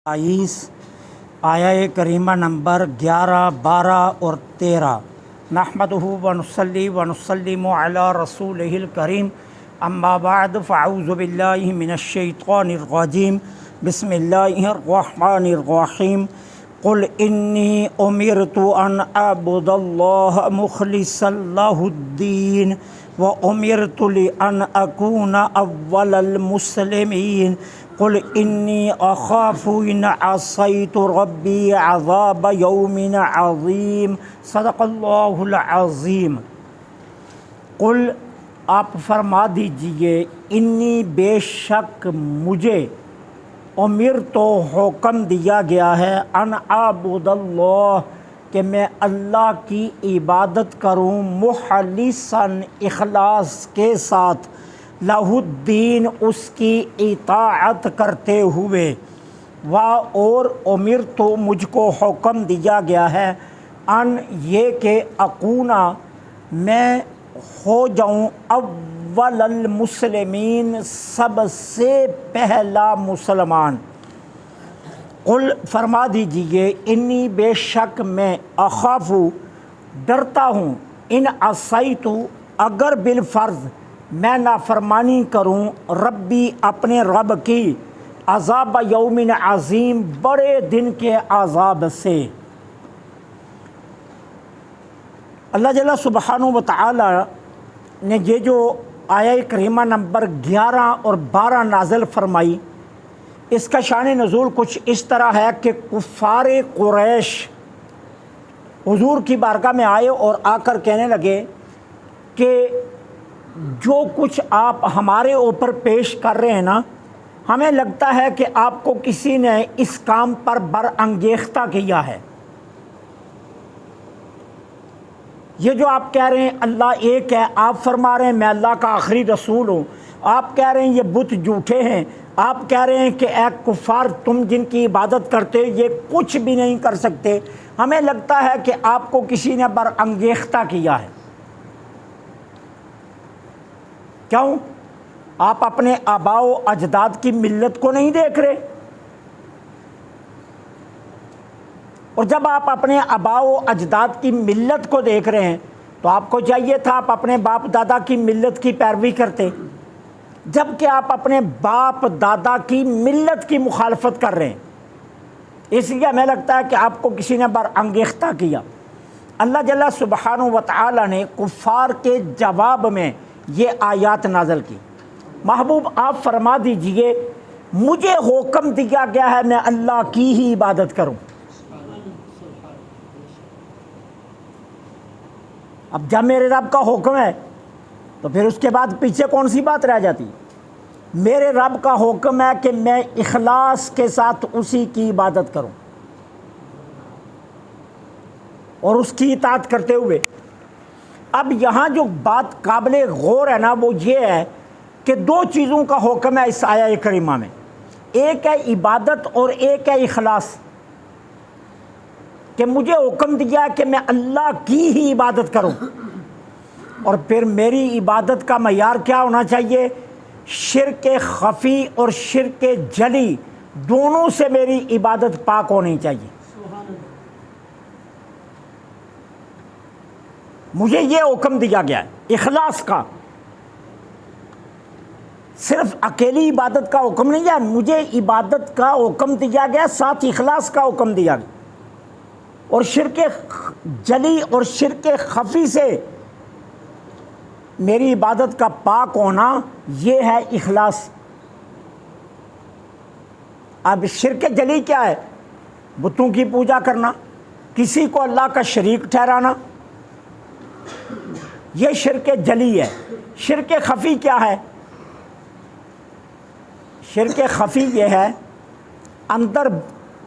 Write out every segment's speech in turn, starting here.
22 आया करीमा नंबर 11, 12 और 13। नहमदुहु व नुसल्ली व नुसल्लिमु अला रसूलिहिल करीम अम्मा बाद फ़अऊज़ु बिल्लाहि मिनश्शैतानिर रजीम बिस्मिल्लाहिर रहमानिर रहीम क़ुल इन्नी उमिरतु अन अअबुदल्लाह मुख़लिसन लहुद्दीन व उमिरतु लिअन अकूना अव्वलल मुस्लिमीन क़ुल इन्नी अख़ाफ़ु इन असैतु रब्बी अज़ाब यौमिन अज़ीम सदक़ल्लाहुल अज़ीम। क़ुल आप फरमा दीजिए, इन्नी बेशक मुझे उमिर तो हुक्म दिया गया है अन आबुदल्लाह कि मैं अल्लाह की इबादत करूँ मुख़लिसन इखलास के साथ लहुद्दीन उसकी इताअत करते हुए और उमिर तो मुझको हुक्म दिया गया है अन ये कि अकूना मैं हो जाऊँ अव्वलल मुस्लिमीन सबसे पहला मुसलमान। कुल फरमा दीजिए, इन्नी बेशक मैं अखाफू डरता हूँ इन असैतु अगर बिलफ़र्ज़ मैं नाफरमानी करूँ रब्बी अपने रब की अज़ाब यौमिन अज़ीम बड़े दिन के अज़ाब से। अल्लाह जल्ला सुब्हानहू व तआला ने ये जो आया करीमा नंबर 11 और 12 नाज़िल फरमाई, इसका शान नज़ूल कुछ इस तरह है कि कुफ़ारे कुरैश हुज़ूर की बारगाह में आए और आकर कहने लगे कि जो कुछ आप हमारे ऊपर पेश कर रहे हैं ना, हमें लगता है कि आपको किसी ने इस काम पर बरअंगेख्ता किया है। ये जो आप कह रहे हैं अल्लाह एक है, आप फरमा रहे हैं मैं अल्लाह का आखिरी रसूल हूँ, आप कह रहे हैं ये बुत झूठे हैं, आप कह रहे हैं कि ए कुफ़ार तुम जिनकी इबादत करते हो ये कुछ भी नहीं कर सकते, हमें लगता है कि आपको किसी ने बरअंगेख्ता किया है। क्यों? आप अपने आबाओ अजदाद की मिल्लत को नहीं देख रहे? और जब आप अपने आबाओ अजदाद की मिल्लत को देख रहे हैं तो आपको चाहिए था आप अपने बाप दादा की मिल्लत की पैरवी करते, जबकि आप अपने बाप दादा की मिल्लत की मुखालफत कर रहे हैं। इसलिए हमें लगता है कि आपको किसी ने बरअंगेख्ता किया। अल्लाह जल्ला सुब्हानहू व तआला ने कुफ़ार के जवाब में ये आयात नाज़िल की। महबूब आप फरमा दीजिए, मुझे हुक्म दिया गया है मैं अल्लाह की ही इबादत करूं। अब जब मेरे रब का हुक्म है तो फिर उसके बाद पीछे कौन सी बात रह जाती? मेरे रब का हुक्म है कि मैं इखलास के साथ उसी की इबादत करूं और उसकी इताअत करते हुए। अब यहाँ जो बात काबिल गौर है ना, वो ये है कि दो चीज़ों का हुक्म है इस आया करीमा में, एक है इबादत और एक है इखलास। कि मुझे हुक्म दिया कि मैं अल्लाह की ही इबादत करूं, और फिर मेरी इबादत का मयार क्या होना चाहिए? शिर्क खफ़ी और शिर्क जली दोनों से मेरी इबादत पाक होनी चाहिए। मुझे ये हुक्म दिया गया है इखलास का, सिर्फ अकेली इबादत का हुक्म नहीं है, मुझे इबादत का हुक्म दिया गया साथ इखलास का हुक्म दिया गया। और शिर्क जली और शिर्क खफ़ी से मेरी इबादत का पाक होना ये है इखलास। अब शिर्क जली क्या है? बुतों की पूजा करना, किसी को अल्लाह का शरीक ठहराना, ये शिर्क जली है। शिर्क खफ़ी क्या है? शिर्क खफ़ी ये है, अंदर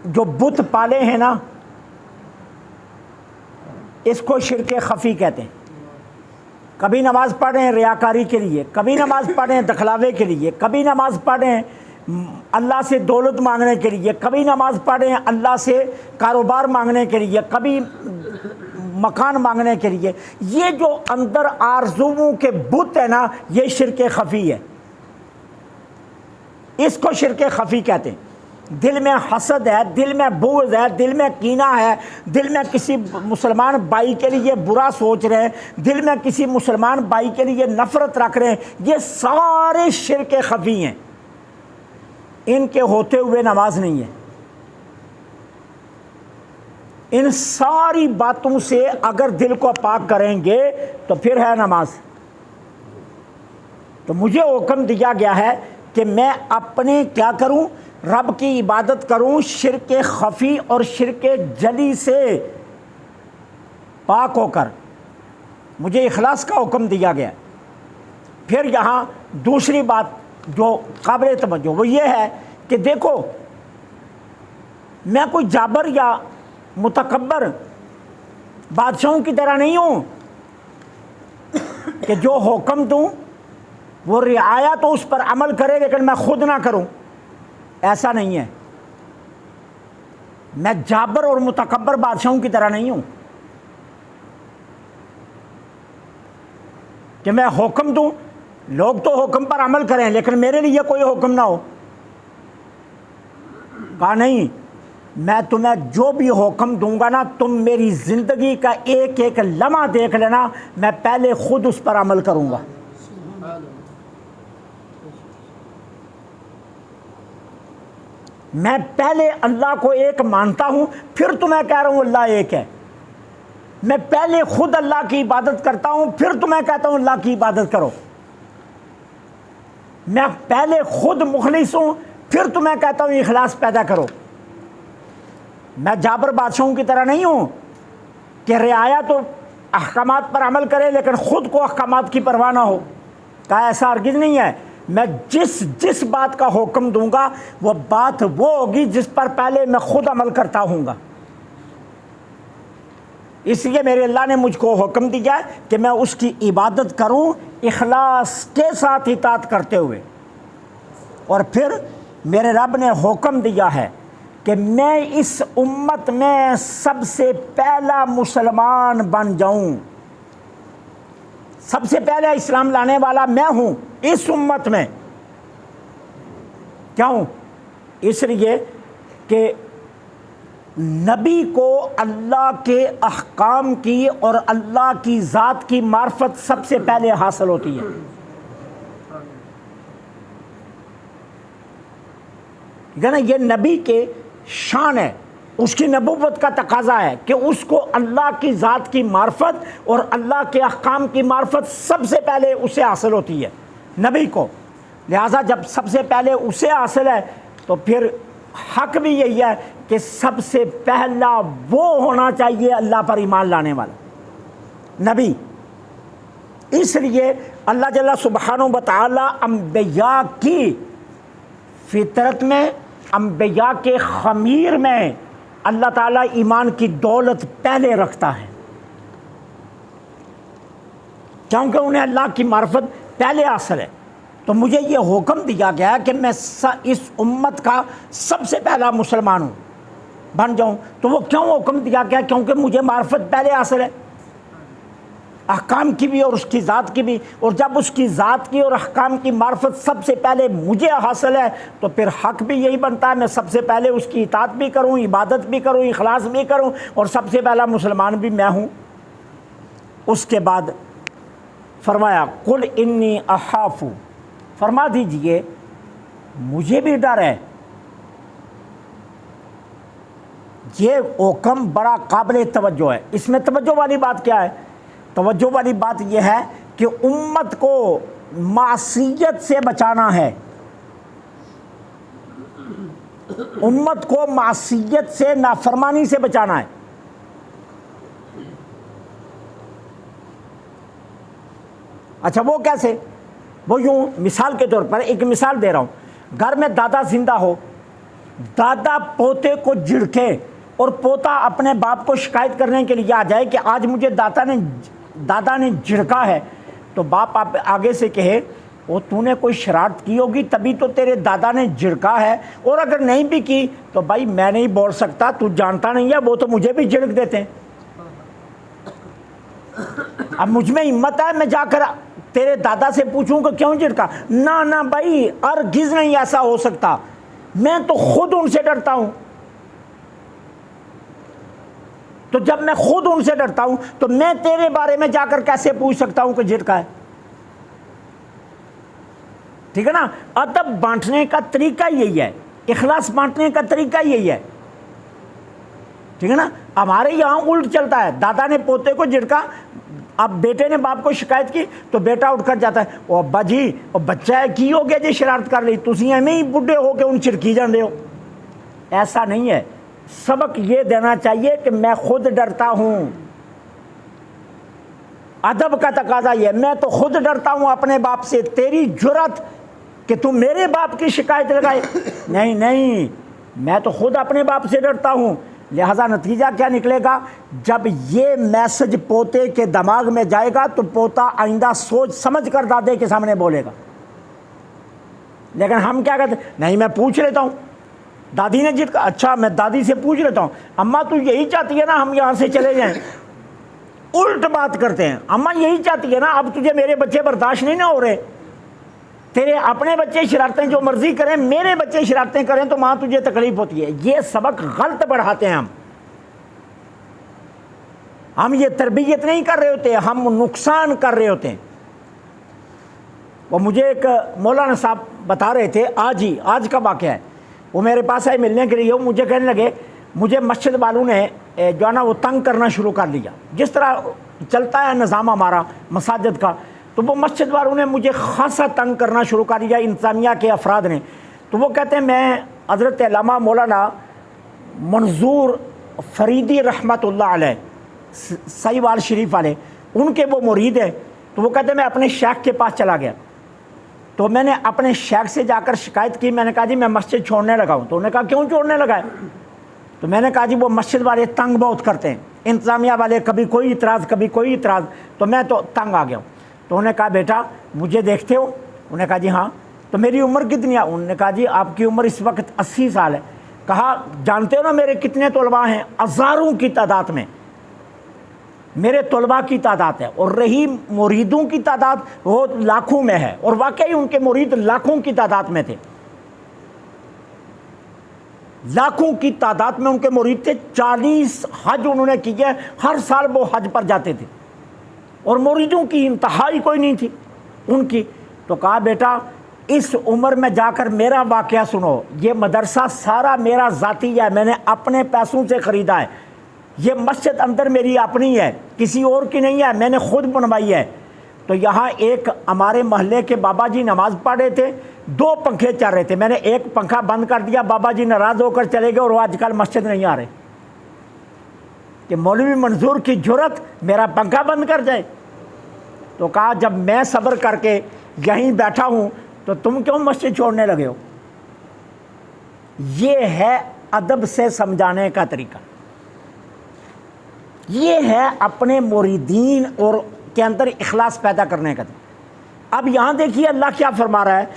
जो बुत पाले हैं ना, इसको शिर्क खफ़ी कहते हैं। कभी नमाज़ पढ़ रहे हैं रियाकारी के लिए, कभी नमाज़ पढ़ रहे हैं दखलावे के लिए, कभी नमाज़ पढ़ रहे हैं अल्लाह से दौलत मांगने के लिए, कभी नमाज़ पढ़ रहे हैं अल्लाह से कारोबार मांगने के लिए, कभी मकान मांगने के लिए। ये जो अंदर आरज़ुओं के बुत है ना, ये शिर्क खफ़ी है, इसको शिर्क खफ़ी कहते हैं। दिल में हसद है, दिल में बुग़्ज़ है, दिल में कीना है, दिल में किसी मुसलमान भाई के लिए बुरा सोच रहे हैं, दिल में किसी मुसलमान भाई के लिए नफ़रत रख रहे हैं, ये सारे शिर्क ख़फ़ी हैं। इनके होते हुए नमाज नहीं है। इन सारी बातों से अगर दिल को पाक करेंगे तो फिर है नमाज। तो मुझे हुक्म दिया गया है कि मैं अपने क्या करूं, रब की इबादत करूं शिर्क ख़फ़ी और शिर्क जली से पाक होकर। मुझे इखलास का हुक्म दिया गया। फिर यहाँ दूसरी बात जो काबिल तवज्जो वो ये है कि देखो, मैं कोई जाबर या मुतकब्बर बादशाहों की तरह नहीं हूँ कि जो हुक्म दूँ वो रियाया तो उस पर अमल करे लेकिन मैं खुद ना करूँ। ऐसा नहीं है। मैं जाबर और मुतकब्बर बादशाहों की तरह नहीं हूँ कि मैं हुक्म दूँ, लोग तो हुक्म पर अमल करें लेकिन मेरे लिए कोई हुक्म ना हो। कहा नहीं, मैं तुम्हें जो भी हुक्म दूंगा ना, तुम मेरी ज़िंदगी का एक एक लम्हा देख लेना, मैं पहले खुद उस पर अमल करूंगा। मैं पहले अल्लाह को एक मानता हूं, फिर तुम्हें कह रहा हूं अल्लाह एक है। मैं पहले खुद अल्लाह की इबादत करता हूं, फिर तुम्हें कहता हूं अल्लाह की इबादत करो। मैं पहले खुद मुखलिस हूं, फिर तुम्हें कहता हूं इखलास पैदा करो। मैं जाबर बादशाहों की तरह नहीं हूं कि रियाया तो अहकामात पर अमल करे लेकिन खुद को अहकामात की परवाह ना हो। कहा ऐसा हरगिज़ नहीं है। मैं जिस बात का हुक्म दूंगा वो बात वो होगी जिस पर पहले मैं खुद अमल करता हूँगा। इसलिए मेरे अल्लाह ने मुझको हुक्म दिया कि मैं उसकी इबादत करूं इखलास के साथ इताअत करते हुए। और फिर मेरे रब ने हुक्म दिया है कि मैं इस उम्मत में सबसे पहला मुसलमान बन जाऊं। सबसे पहले इस्लाम लाने वाला मैं हूं इस उम्मत में। क्यों? इसलिए कि नबी को अल्लाह के अहकाम की और अल्लाह की ज़ात की मार्फत सबसे पहले हासिल होती है। ना ये नबी के शान है, उसकी नबूवत का तकाजा है कि उसको अल्लाह की ज़ात की मार्फत और अल्लाह के अहकाम की मार्फत सबसे पहले उसे हासिल होती है, नबी को। लिहाजा जब सबसे पहले उसे हासिल है तो फिर हक भी यही है कि सबसे पहला वो होना चाहिए अल्लाह पर ईमान लाने वाला नबी। इसलिए अल्लाह जल्ला सुब्हानहू व तआला अंबिया की फितरत में, अंबिया के खमीर में अल्लाह ताला ईमान की दौलत पहले रखता है, क्योंकि उन्हें अल्लाह की मार्फत पहले हासिल है। तो मुझे ये हुक्म दिया गया है कि मैं इस उम्मत का सबसे पहला मुसलमान हूँ, बन जाऊँ। तो वो क्यों हुक्म दिया गया? क्योंकि मुझे मार्फत पहले हासिल है, अहकाम की भी और उसकी ज़ात की भी। और जब उसकी ज़ात की और अहकाम की मार्फत सबसे पहले मुझे हासिल है तो फिर हक भी यही बनता है मैं सबसे पहले उसकी इताअत भी करूं, इबादत भी करूं, इखलास भी करूं, और सबसे पहला मुसलमान भी मैं हूं। उसके बाद फरमाया कुल इन्नी अखाफू, फरमा दीजिए मुझे भी डर है। ये हुक्म बड़ा काबिल तवज्जो है। इसमें तवज्जो वाली बात क्या है? तवज्जो वाली बात यह है कि उम्मत को मासियत से बचाना है, उम्मत को मासियत से, नाफरमानी से बचाना है। अच्छा वो कैसे? वो यूं, मिसाल के तौर पर एक मिसाल दे रहा हूं। घर में दादा जिंदा हो, दादा पोते को झिड़के और पोता अपने बाप को शिकायत करने के लिए आ जाए कि आज मुझे दादा ने झिड़का है, तो बाप आप आगे से कहे वो तूने कोई शरारत की होगी तभी तो तेरे दादा ने झिड़का है, और अगर नहीं भी की तो भाई मैं नहीं बोल सकता, तू जानता नहीं है, वो तो मुझे भी झिड़क देते हैं। अब मुझ में हिम्मत है मैं जाकर तेरे दादा से पूछूं कि क्यों झिड़का? ना ना भाई, हरगिज़ नहीं ऐसा हो सकता। मैं तो खुद उनसे डरता हूं। तो जब मैं खुद उनसे डरता हूं तो मैं तेरे बारे में जाकर कैसे पूछ सकता हूं कि झिटका है? ठीक है ना। अदब बांटने का तरीका यही है, इखलास बांटने का तरीका यही है। ठीक है ना। हमारे यहां उल्ट चलता है, दादा ने पोते को झिड़का, अब बेटे ने बाप को शिकायत की तो बेटा उठकर जाता है, ओ अब्बा जी ओ बच्चा है की हो गया जी शरारत कर ली, तुसी एवें ही बुढ़े हो के उन छिड़की जाते हो। ऐसा नहीं है। सबक ये देना चाहिए कि मैं खुद डरता हूं। अदब का तकाजा ये, मैं तो खुद डरता हूं अपने बाप से, तेरी जुर्रत कि तू मेरे बाप की शिकायत लगाए। नहीं नहीं, मैं तो खुद अपने बाप से डरता हूं। लिहाजा नतीजा क्या निकलेगा, जब ये मैसेज पोते के दिमाग में जाएगा तो पोता आइंदा सोच समझ कर दादे के सामने बोलेगा। लेकिन हम क्या कहते, नहीं मैं पूछ लेता हूं, दादी ने जिद, अच्छा मैं दादी से पूछ लेता हूं, अम्मा तू यही चाहती है ना हम यहां से चले जाएं। उल्ट बात करते हैं, अम्मा यही चाहती है ना, अब तुझे मेरे बच्चे बर्दाश्त नहीं ना हो रहे, तेरे अपने बच्चे शरारतें जो मर्जी करें, मेरे बच्चे शरारतें करें तो मां तुझे तकलीफ होती है। ये सबक गलत बढ़ाते हैं हम ये तरबियत नहीं कर रहे होते, हम नुकसान कर रहे होते हैं। वो मुझे एक मौलाना साहब बता रहे थे, आज का वाक़या है, वो मेरे पास आए मिलने के लिए, वो मुझे कहने लगे मुझे मस्जिद वालों ने जो है ना वो तंग करना शुरू कर दिया। जिस तरह चलता है निज़ाम हमारा मसाजिद का, तो वो मस्जिद वालों ने मुझे खासा तंग करना शुरू कर दिया, इंतज़ामिया के अफराद ने। तो वो कहते हैं मैं हज़रत अल्लामा मौलाना मंजूर फरीदी रहमतुल्लाह अलैह सहीवाल शरीफ वाले, उनके वो मुरीद है। तो वो कहते हैं मैं अपने शेख के पास चला गया, तो मैंने अपने शेख से जाकर शिकायत की। मैंने कहा जी मैं मस्जिद छोड़ने लगा हूँ। तो उन्होंने कहा क्यों छोड़ने लगा है? तो मैंने कहा जी वो मस्जिद वाले तंग बहुत करते हैं, इंतज़ामिया वाले कभी कोई इतराज़ कभी कोई इतराज़, तो मैं तो तंग आ गया हूँ। तो उन्होंने कहा बेटा मुझे देखते हो? उन्होंने कहा जी हाँ। तो मेरी उम्र कितनी है? उन्होंने कहा जी आपकी उम्र इस वक्त 80 साल है। कहा जानते हो ना मेरे कितने तलबा हैं? हज़ारों की तादाद में मेरे तलबा की तादाद है, और रही मुरीदों की तादाद वो लाखों में है, और वाकई उनके मुरीद लाखों की तादाद में थे, लाखों की तादाद में उनके मुरीद थे। 40 हज उन्होंने किए, हर साल वो हज पर जाते थे, और मुरीदों की इंतहाई कोई नहीं थी उनकी। तो कहा बेटा इस उम्र में जाकर मेरा वाकया सुनो, ये मदरसा सारा मेरा ज़ाती है, मैंने अपने पैसों से ख़रीदा है, ये मस्जिद अंदर मेरी अपनी है, किसी और की नहीं है, मैंने खुद बनवाई है। तो यहाँ एक हमारे मोहल्ले के बाबा जी नमाज़ पढ़ रहे थे, 2 पंखे चल रहे थे, मैंने एक पंखा बंद कर दिया, बाबा जी नाराज़ होकर चले गए, और वो आजकल मस्जिद नहीं आ रहे कि मौलवी मंजूर की जुर्रत मेरा पंखा बंद कर जाए। तो कहा जब मैं सब्र करके यहीं बैठा हूँ तो तुम क्यों मस्जिद छोड़ने लगे हो? ये है अदब से समझाने का तरीका, ये है अपने मुरीदीन और के अंदर इखलास पैदा करने का। अब यहाँ देखिए अल्लाह क्या फरमा रहा है,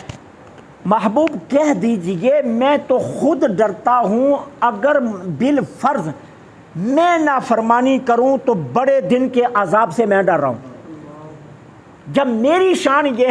महबूब कह दीजिए मैं तो खुद डरता हूँ, अगर बिल फर्ज मैं नाफरमानी करूँ तो बड़े दिन के अजाब से मैं डर रहा हूँ। जब मेरी शान ये